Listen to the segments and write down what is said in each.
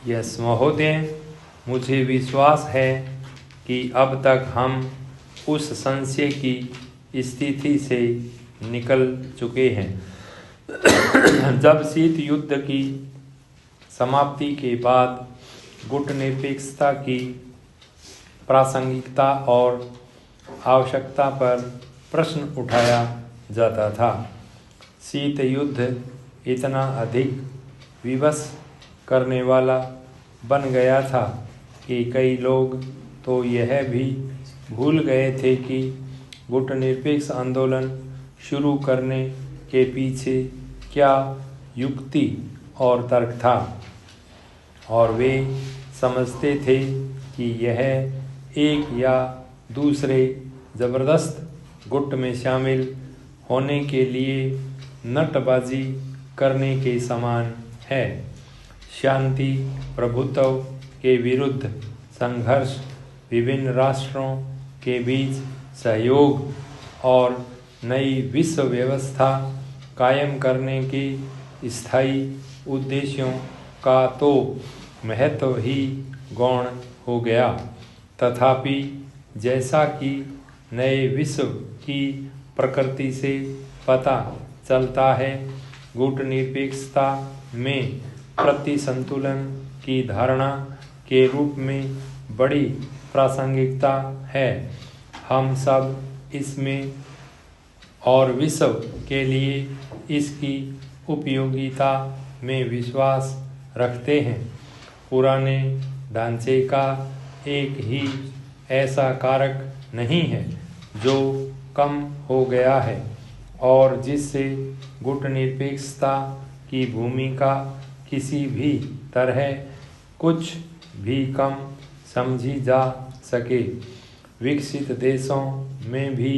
Yes महोदय, मुझे विश्वास है कि अब तक हम उस संशय की स्थिति से निकल चुके हैं जब शीत युद्ध की समाप्ति के बाद गुटनिरपेक्षता की प्रासंगिकता और आवश्यकता पर प्रश्न उठाया जाता था। शीत युद्ध इतना अधिक विवश करने वाला बन गया था कि कई लोग तो यह भी भूल गए थे कि गुटनिरपेक्ष आंदोलन शुरू करने के पीछे क्या युक्ति और तर्क था, और वे समझते थे कि यह एक या दूसरे जबरदस्त गुट में शामिल होने के लिए नटबाजी करने के समान है। शांति प्रभुत्व के विरुद्ध संघर्ष, विभिन्न राष्ट्रों के बीच सहयोग और नई विश्व व्यवस्था कायम करने के स्थायी उद्देश्यों का तो महत्व ही गौण हो गया। तथापि जैसा कि नए विश्व की प्रकृति से पता चलता है, गुटनिरपेक्षता में प्रतिसंतुलन की धारणा के रूप में बड़ी प्रासंगिकता है। हम सब इसमें और विश्व के लिए इसकी उपयोगिता में विश्वास रखते हैं। पुराने ढांचे का एक ही ऐसा कारक नहीं है जो कम हो गया है और जिससे गुटनिरपेक्षता की भूमिका किसी भी तरह कुछ भी कम समझी जा सके। विकसित देशों में भी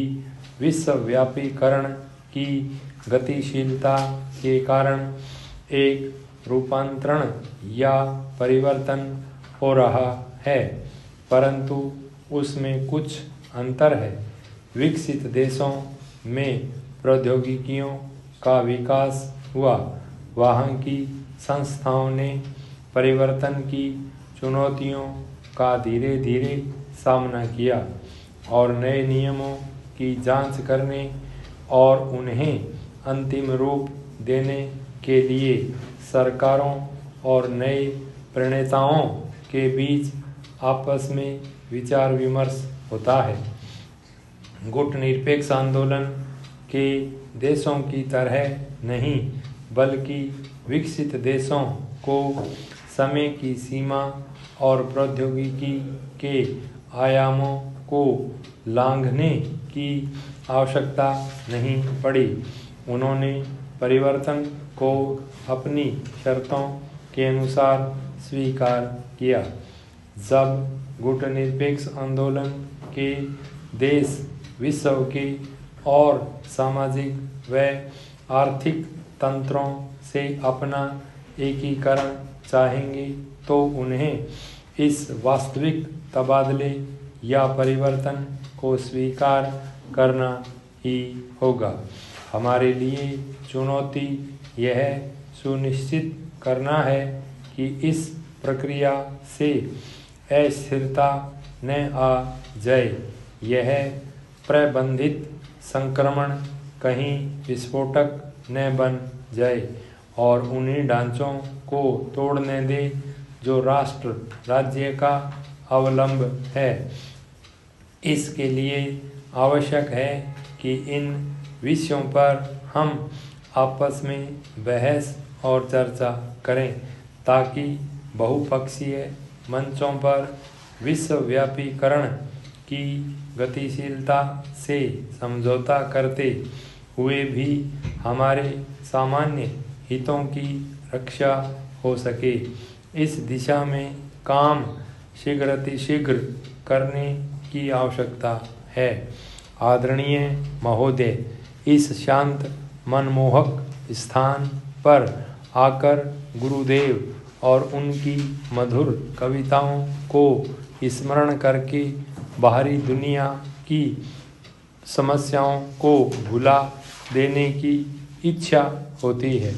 विश्वव्यापीकरण की गतिशीलता के कारण एक रूपांतरण या परिवर्तन हो रहा है, परंतु उसमें कुछ अंतर है। विकसित देशों में प्रौद्योगिकियों का विकास हुआ, वहाँ की संस्थाओं ने परिवर्तन की चुनौतियों का धीरे धीरे सामना किया और नए नियमों की जांच करने और उन्हें अंतिम रूप देने के लिए सरकारों और नए प्रणेताओं के बीच आपस में विचार विमर्श होता है। गुटनिरपेक्ष आंदोलन के देशों की तरह नहीं, बल्कि विकसित देशों को समय की सीमा और प्रौद्योगिकी के आयामों को लांघने की आवश्यकता नहीं पड़ी। उन्होंने परिवर्तन को अपनी शर्तों के अनुसार स्वीकार किया। जब गुटनिरपेक्ष आंदोलन के देश विश्व के और सामाजिक व आर्थिक तंत्रों से अपना एकीकरण चाहेंगे तो उन्हें इस वास्तविक तबादले या परिवर्तन को स्वीकार करना ही होगा। हमारे लिए चुनौती यह सुनिश्चित करना है कि इस प्रक्रिया से अस्थिरता न आ जाए। यह प्रबंधित संक्रमण कहीं विस्फोटक न बन जाए और उन्हीं ढांचों को तोड़ने दे जो राष्ट्र राज्य का अवलंब है। इसके लिए आवश्यक है कि इन विषयों पर हम आपस में बहस और चर्चा करें ताकि बहुपक्षीय मंचों पर विश्वव्यापीकरण की गतिशीलता से समझौता करते हुए भी हमारे सामान्य हितों की रक्षा हो सके। इस दिशा में काम शीघ्रातिशीघ्र करने की आवश्यकता है। आदरणीय महोदय, इस शांत मनमोहक स्थान पर आकर गुरुदेव और उनकी मधुर कविताओं को स्मरण करके बाहरी दुनिया की समस्याओं को भुला देने की इच्छा होती है,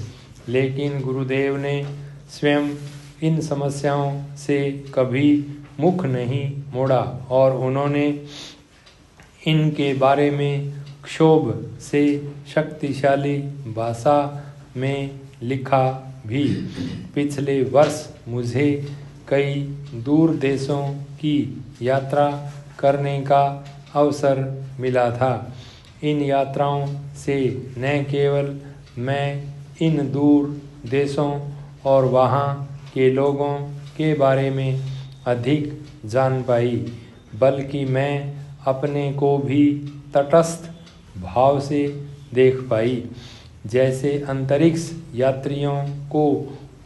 लेकिन गुरुदेव ने स्वयं इन समस्याओं से कभी मुख नहीं मोड़ा और उन्होंने इनके बारे में क्षोभ से शक्तिशाली भाषा में लिखा भी। पिछले वर्ष मुझे कई दूर देशों की यात्रा करने का अवसर मिला था। इन यात्राओं से न केवल मैं इन दूर देशों और वहाँ के लोगों के बारे में अधिक जान पाई, बल्कि मैं अपने को भी तटस्थ भाव से देख पाई। जैसे अंतरिक्ष यात्रियों को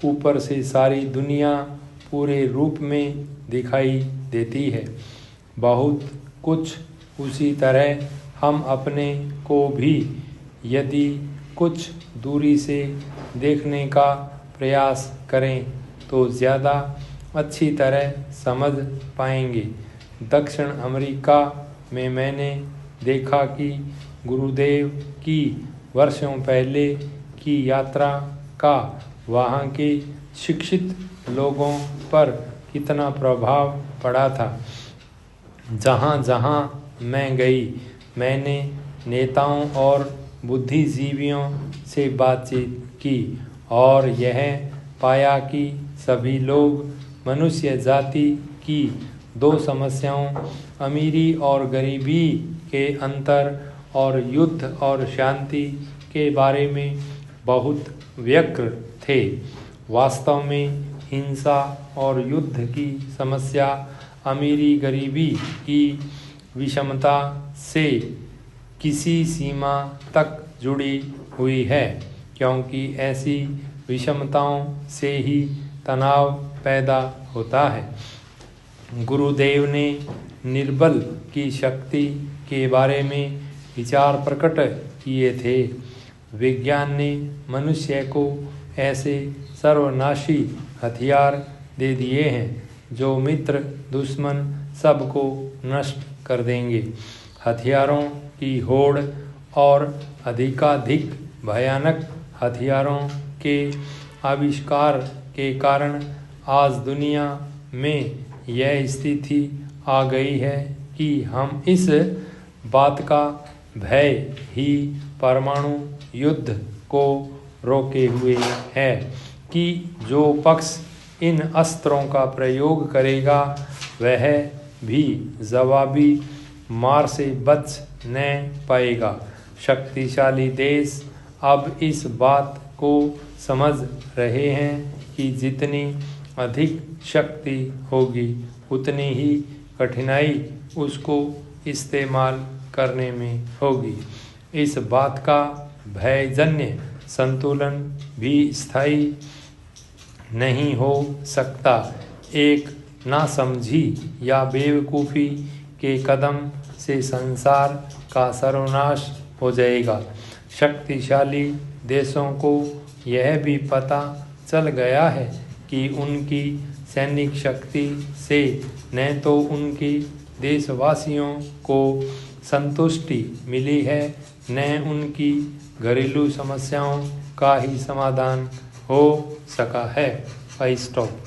ऊपर से सारी दुनिया पूरे रूप में दिखाई देती है, बहुत कुछ उसी तरह हम अपने को भी यदि कुछ दूरी से देखने का प्रयास करें तो ज़्यादा अच्छी तरह समझ पाएंगे। दक्षिण अमेरिका में मैंने देखा कि गुरुदेव की वर्षों पहले की यात्रा का वहाँ के शिक्षित लोगों पर कितना प्रभाव पड़ा था। जहाँ जहाँ मैं गई मैंने नेताओं और बुद्धिजीवियों से बातचीत की और यह पाया कि सभी लोग मनुष्य जाति की दो समस्याओं, अमीरी और गरीबी के अंतर और युद्ध और शांति के बारे में बहुत व्यग्र थे। वास्तव में हिंसा और युद्ध की समस्या अमीरी गरीबी की विषमता से किसी सीमा तक जुड़ी हुई है, क्योंकि ऐसी विषमताओं से ही तनाव पैदा होता है। गुरुदेव ने निर्बल की शक्ति के बारे में विचार प्रकट किए थे। विज्ञान ने मनुष्य को ऐसे सर्वनाशी हथियार दे दिए हैं जो मित्र दुश्मन सबको नष्ट कर देंगे। हथियारों की होड़ और अधिकाधिक भयानक हथियारों के आविष्कार के कारण आज दुनिया में यह स्थिति आ गई है कि हम इस बात का भय ही परमाणु युद्ध को रोके हुए है कि जो पक्ष इन अस्त्रों का प्रयोग करेगा वह भी जवाबी मार से बच न पाएगा। शक्तिशाली देश अब इस बात को समझ रहे हैं कि जितनी अधिक शक्ति होगी उतनी ही कठिनाई उसको इस्तेमाल करने में होगी। इस बात का भयजन्य संतुलन भी स्थायी नहीं हो सकता। एक नासमझी या बेवकूफ़ी के कदम से संसार का सर्वनाश हो जाएगा। शक्तिशाली देशों को यह भी पता चल गया है कि उनकी सैनिक शक्ति से न तो उनकी देशवासियों को संतुष्टि मिली है, न उनकी घरेलू समस्याओं का ही समाधान हो सका है। स्टॉप।